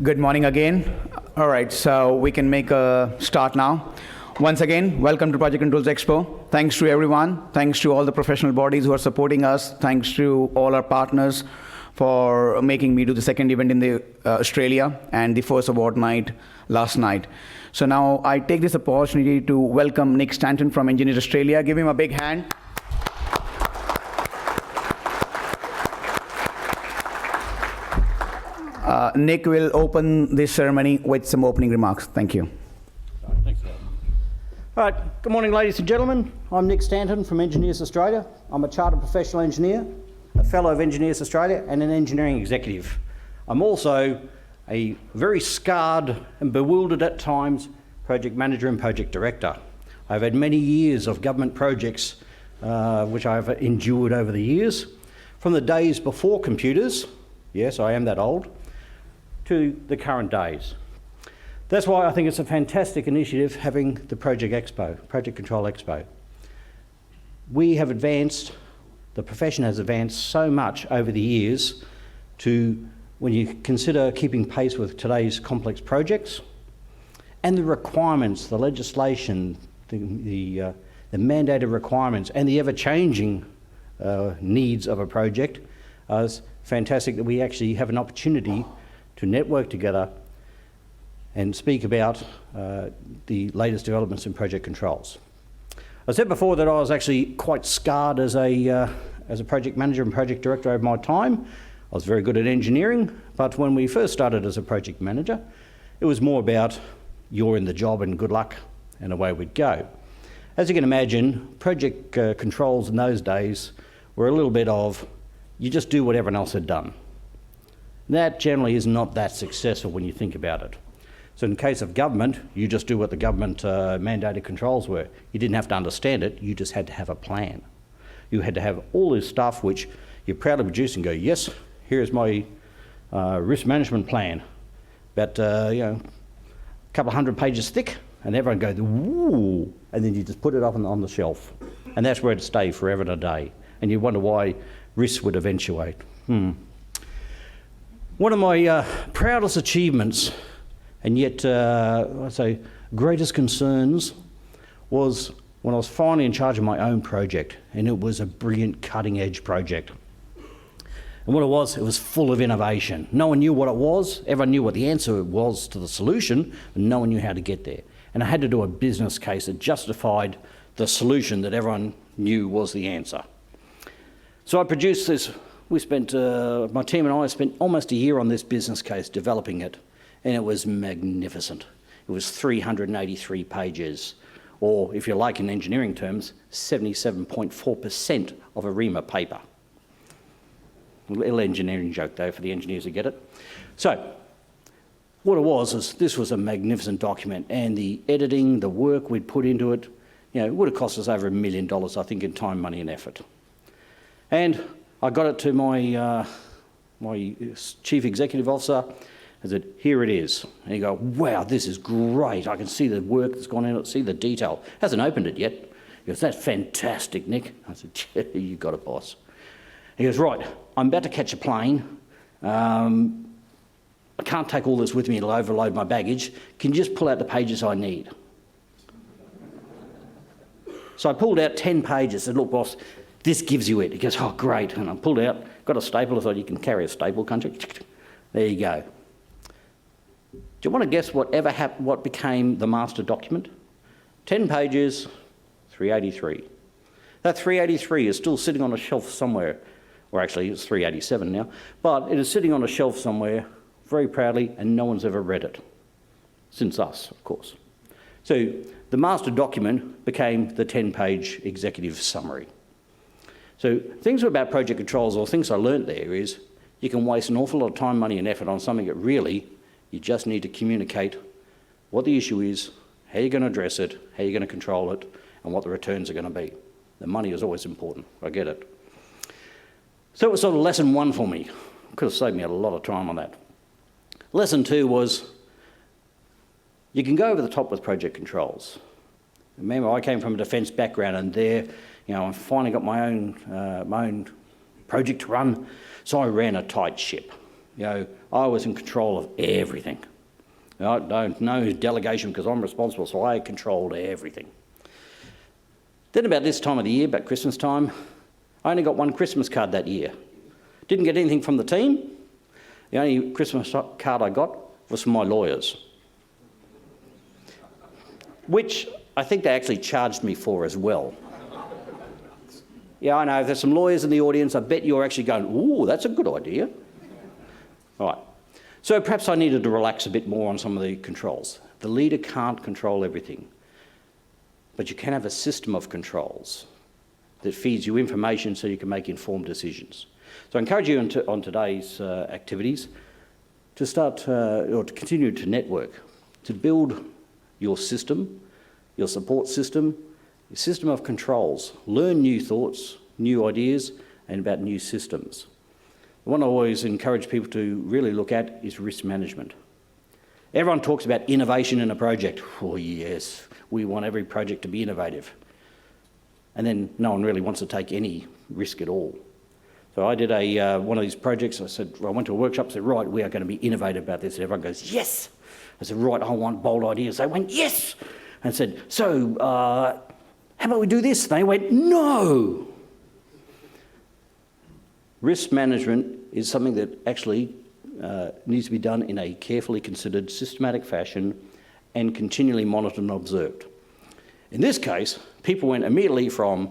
Good morning again. All right, so we can make a start now. Once again, welcome to Project Controls Expo. Thanks to everyone. Thanks to all the professional bodies who are supporting us. Thanks to all our partners for making me do the second event in the Australia and the first award night last night. So now I take this opportunity to welcome Nick Stanton from Engineers Australia. Give him a big hand. Nick will open this ceremony with some opening remarks. Thank you. Thanks, Al. All right, good morning, ladies and gentlemen. I'm Nick Stanton from Engineers Australia. I'm a chartered professional engineer, a fellow of Engineers Australia, and an engineering executive. I'm also a very scarred and bewildered at times project manager and project director. I've had many years of government projects which I've endured over the years, from the days before computers, yes, I am that old, to the current days. That's why I think it's a fantastic initiative having the Project Expo, Project Control Expo. We have advanced, the profession has advanced so much over the years to, when you consider keeping pace with today's complex projects and the requirements, the legislation, the mandated requirements and the ever-changing needs of a project, it's fantastic that we actually have an opportunity to network together and speak about the latest developments in project controls. I said before that I was actually quite scarred as a project manager and project director over my time. I was very good at engineering, but when we first started as a project manager, it was more about you're in the job and good luck, and away we'd go. As you can imagine, project controls in those days were a little bit of, you just do what everyone else had done. That generally is not that successful when you think about it. So in the case of government, you just do what the government mandated controls were. You didn't have to understand it, you just had to have a plan. You had to have all this stuff which you proudly produce and go, yes, here's my risk management plan. About a couple of hundred pages thick, and everyone goes, woo, and then you just put it up on the shelf. And that's where it'd stay forever and a day. And you wonder why risks would eventuate. One of my proudest achievements, and yet I'd say greatest concerns, was when I was finally in charge of my own project, and it was a brilliant cutting edge project. And what it was full of innovation. No one knew what it was, everyone knew what the answer was to the solution, and no one knew how to get there. And I had to do a business case that justified the solution that everyone knew was the answer. So I produced this. We spent, my team and I spent almost a year on this business case developing it, and it was magnificent. It was 383 pages, or if you like in engineering terms, 77.4% of a reamer paper. A little engineering joke though for the engineers who get it. So, what it was is this was a magnificent document, and the editing, the work we'd put into it, it would have cost us over $1 million, I think, in time, money and effort. And I got it to my chief executive officer. I said, here it is. And he go, wow, this is great. I can see the work that's gone in it, see the detail. Hasn't opened it yet. He goes, that's fantastic, Nick. I said, yeah, you got it, boss. He goes, right, I'm about to catch a plane. I can't take all this with me, it'll overload my baggage. Can you just pull out the pages I need? So I pulled out 10 pages, said, look, boss, this gives you it. He goes, oh, great. And I pulled out, got a staple. I thought, you can carry a staple, can't you? There you go. Do you want to guess what became the master document? 10 pages, 383. That 383 is still sitting on a shelf somewhere, or actually it's 387 now, but it is sitting on a shelf somewhere very proudly, and no one's ever read it. Since us, of course. So the master document became the 10-page executive summary. So things about project controls, or things I learnt there, is you can waste an awful lot of time, money and effort on something that really you just need to communicate what the issue is, how you're going to address it, how you're going to control it, and what the returns are going to be. The money is always important, I get it. So it was sort of lesson one for me. Could have saved me a lot of time on that. Lesson two was you can go over the top with project controls. Remember, I came from a defence background, and there, I finally got my own project to run, so I ran a tight ship. I was in control of everything. No delegation because I'm responsible, so I controlled everything. Then about this time of the year, about Christmas time, I only got one Christmas card that year. Didn't get anything from the team. The only Christmas card I got was from my lawyers, which I think they actually charged me for as well. Yeah, I know, if there's some lawyers in the audience, I bet you're actually going, ooh, that's a good idea. All right. So perhaps I needed to relax a bit more on some of the controls. The leader can't control everything, but you can have a system of controls that feeds you information so you can make informed decisions. So I encourage you on today's activities to start or to continue to network, to build your system, your support system, your system of controls. Learn new thoughts, new ideas, and about new systems. The one I always encourage people to really look at is risk management. Everyone talks about innovation in a project. Oh yes, we want every project to be innovative. And then no one really wants to take any risk at all. So I did one of these projects. I went to a workshop and said, right, we are going to be innovative about this. And everyone goes, yes. I said, right, I want bold ideas. They went, yes. And I said, so how about we do this? They went, no. Risk management is something that actually needs to be done in a carefully considered, systematic fashion and continually monitored and observed. In this case, people went immediately from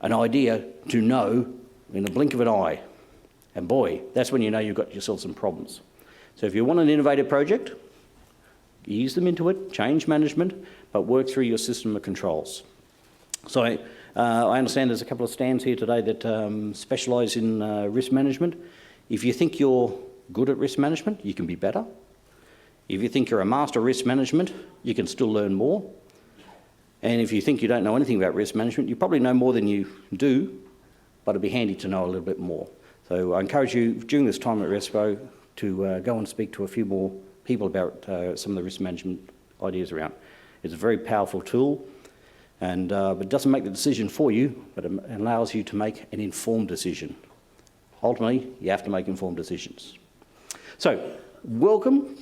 an idea to no in the blink of an eye. And boy, that's when you know you've got yourself some problems. So if you want an innovative project, ease them into it, change management, but work through your system of controls. So I understand there's a couple of stands here today that specialise in risk management. If you think you're good at risk management, you can be better. If you think you're a master of risk management, you can still learn more. And if you think you don't know anything about risk management, you probably know more than you do, but it'd be handy to know a little bit more. So I encourage you during this time at RESPO to go and speak to a few more people about some of the risk management ideas around. It's a very powerful tool, and it doesn't make the decision for you, but it allows you to make an informed decision. Ultimately, you have to make informed decisions. So, welcome.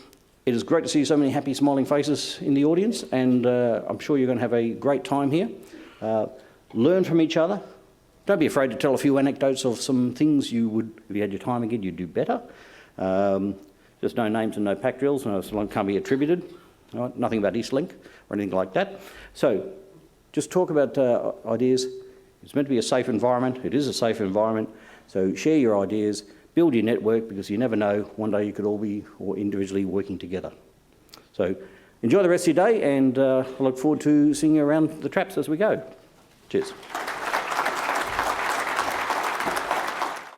It is great to see so many happy, smiling faces in the audience, and I'm sure you're going to have a great time here. Learn from each other. Don't be afraid to tell a few anecdotes of some things you would, if you had your time again, you'd do better. Just no names and no pack drills, so long can't be attributed. Right? Nothing about Eastlink or anything like that. So, just talk about ideas. It's meant to be a safe environment. It is a safe environment. So share your ideas, build your network, because you never know, one day you could all be or individually working together. So enjoy the rest of your day, and I look forward to seeing you around the traps as we go. Cheers.